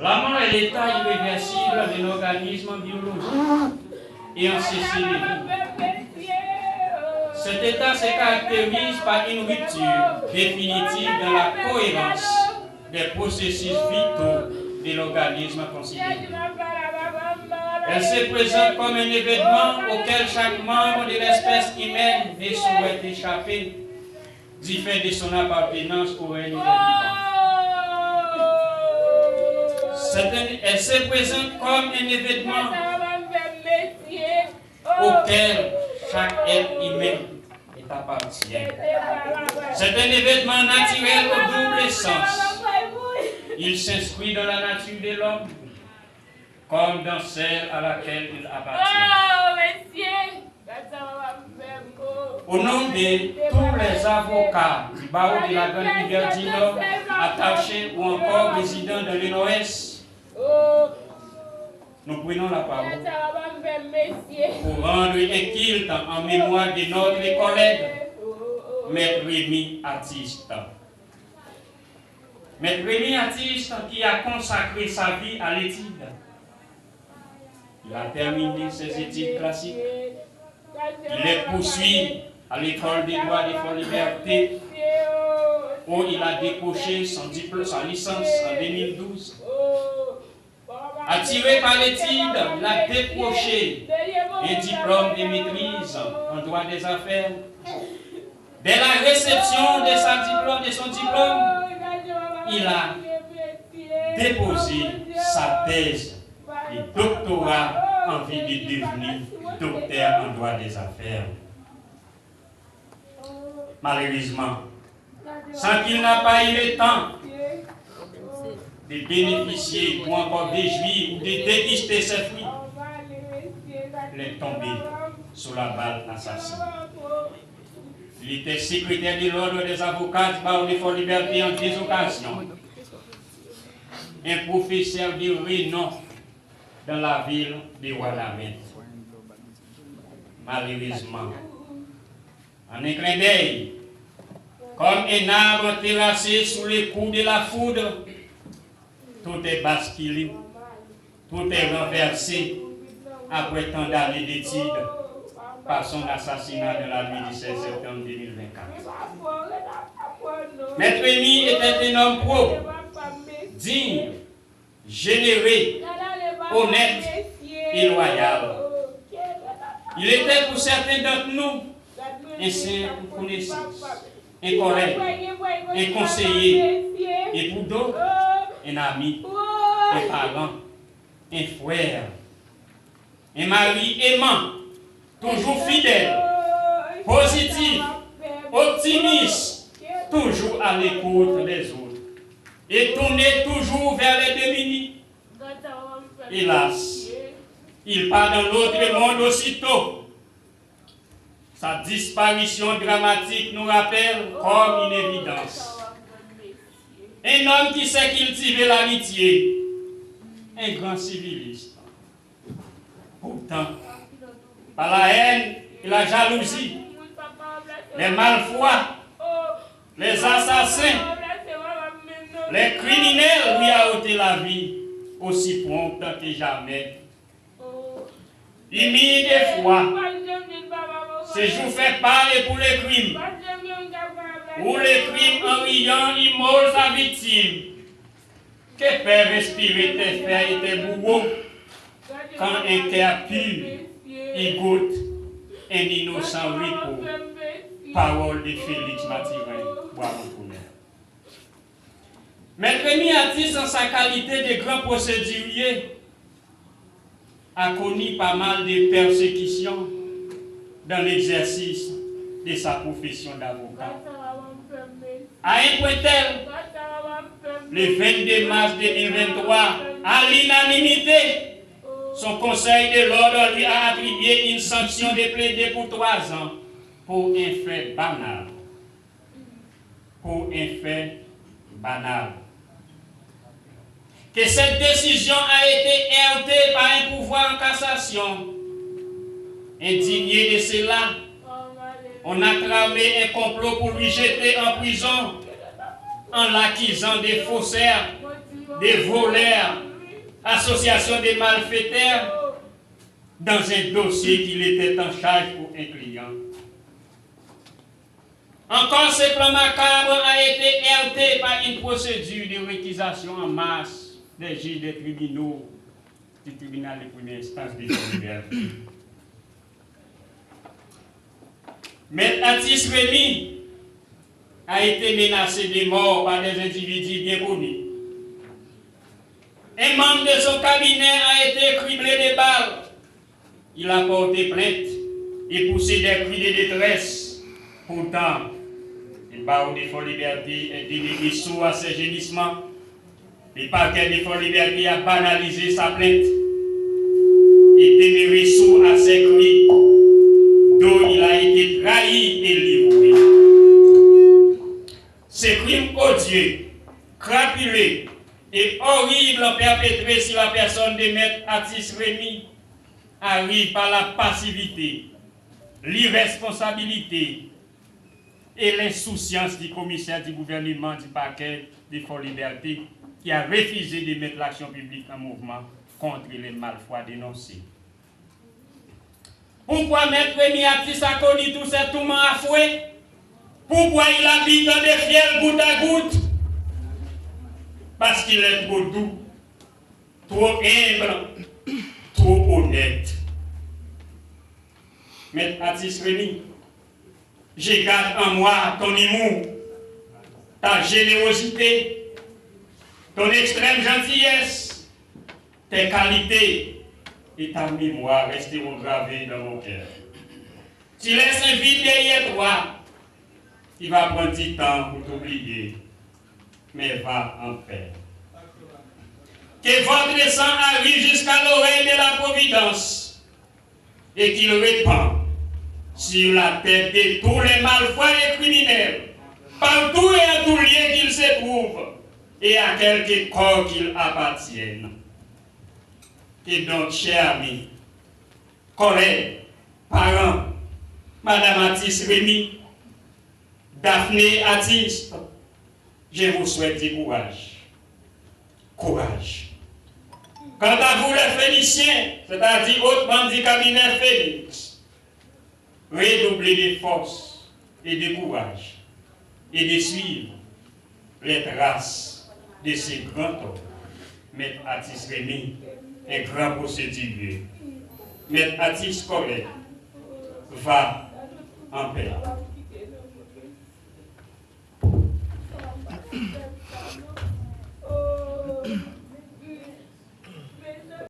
La mort est l'état irréversible de l'organisme biologique et en ceci de vie. Cet état se caractérise par une rupture définitive dans la cohérence des processus vitaux de l'organisme considéré. Elle se présente comme un événement auquel chaque membre de l'espèce humaine ne souhaite échapper du fait de son appartenance au règne des vivants. Elle se présente comme un événement auquel chaque être humain est appartient. C'est un événement naturel au double sens. Il s'inscrit dans la nature de l'homme comme dans celle à laquelle il appartient. Au nom de tous les avocats du barreau de la Grande Rivière du Nord, attachés ou encore résidant dans le Nord-Est, nous prenons la parole pour rendre un culte en mémoire de notre collègue, Maître Rémi Artiste. Maître Rémi Artiste qui a consacré sa vie à l'étude. Il a terminé ses études classiques. Il les poursuit à l'école des droits des fonds liberté, où il a décroché son diplôme, sa licence en 2012. Attiré par l'étude, il a décroché un diplôme de maîtrise en droit des affaires. Dès la réception de son diplôme, il a déposé sa thèse de doctorat en vue de devenir docteur en droit des affaires. Malheureusement, sans qu'il n'a pas eu le temps de bénéficier ou encore de jouir ou de déguster ses fruits, il est tombé sous la balle assassine. Il était secrétaire de l'ordre des avocats du barreau des fonds liberté en 10 occasions. Un professeur de renom dans la ville de Ouadamette. Malheureusement, en un clin d'œil, comme un arbre terrassé sous les coups de la foudre, tout est basculé, tout est renversé après tant d'années d'études par son assassinat de la nuit du 16 septembre 2024. Maître Rémi était un homme propre, digne, généreux, honnête et loyal. Il était pour certains d'entre nous un saint connaissance, un collègue, un conseiller, et pour d'autres, un ami, un parent, un frère, un mari aimant, toujours fidèle, positif, optimiste, toujours à l'écoute des autres, et tourné toujours vers les démunis. Hélas, il part dans l'autre monde aussitôt. Sa disparition dramatique nous rappelle comme une évidence. Un homme qui sait cultiver l'amitié, un grand civiliste. Pourtant, par la haine et la jalousie, les malfroids, les assassins, les criminels lui a ôté la vie aussi prompte que jamais. Humide des fois, ce jour fait parler pour les crimes. Où les crimes en riant immolent sa victime. Que fait respirer tes frères et tes bourreaux quand un cœur pur y goûte un innocent repos. Parole de Félix Mathurin, Bois-Montournais. Maître Rémi Artiste, en sa qualité de grand procédurier, a connu pas mal de persécutions dans l'exercice de sa profession d'avocat. À un point tel, le 22 mars 2023, à l'unanimité, son conseil de l'ordre lui a attribué une sanction de plaider pour 3 ans pour un fait banal. Pour un fait banal. Que cette décision a été heurtée par un pouvoir en cassation. Indigné de cela, on a tramé un complot pour lui jeter en prison en l'accusant des faussaires, des voleurs, association des malfaiteurs, dans un dossier qu'il était en charge pour un client. Encore, ce plan macabre a été heurté par une procédure de réquisition en masse des juges des tribunaux du tribunal de première instance de Liberté. Maître Atis Rémy a été menacé de mort par des individus bien connus. Un membre de son cabinet a été criblé de balles. Il a porté plainte et poussé des cris de détresse. Pourtant, le barreau de Fort Liberté est délégué sourd à ses gémissements. Le parquet de Fort Liberté a banalisé sa plainte et demeuré sourd à ses cris, dont il a été trahi et livré. Ces crimes odieux, crapuleux et horribles perpétrés sur la personne de Maître Atis Rémy arrivent par la passivité, l'irresponsabilité et l'insouciance du commissaire du gouvernement du parquet de Fort Liberté qui a refusé de mettre l'action publique en mouvement contre les malfroids dénoncés. Pourquoi Maître Rémy Atis a connu tous ces tourments à fouet? Pourquoi il habite dans des fiels goutte à goutte? Parce qu'il est trop doux, trop humble, trop honnête. Maître Atis Rémy, je garde en moi ton humour, ta générosité, ton extrême gentillesse, tes qualités et ta mémoire resteront gravées dans mon cœur. Tu laisses un vide derrière toi, il va prendre du temps pour t'oublier, mais va en paix. Que votre sang arrive jusqu'à l'oreille de la Providence et qu'il répand sur la tête de tous les malfrats et criminels, partout et à tout lieu qu'ils se trouvent, et à quelque corps qu'ils appartiennent. Et donc, chers amis, collègues, parents, Madame Atis Rémy, Daphné Atis, je vous souhaite du courage. Courage. Quant à vous les Phéniciens, c'est-à-dire autrement du cabinet Félix, redoublez de force et de courage et de suivre les traces de ces grands hommes. Maître Atis Rémy, un grand procédurier. Maître Atis Collègue, va en paix.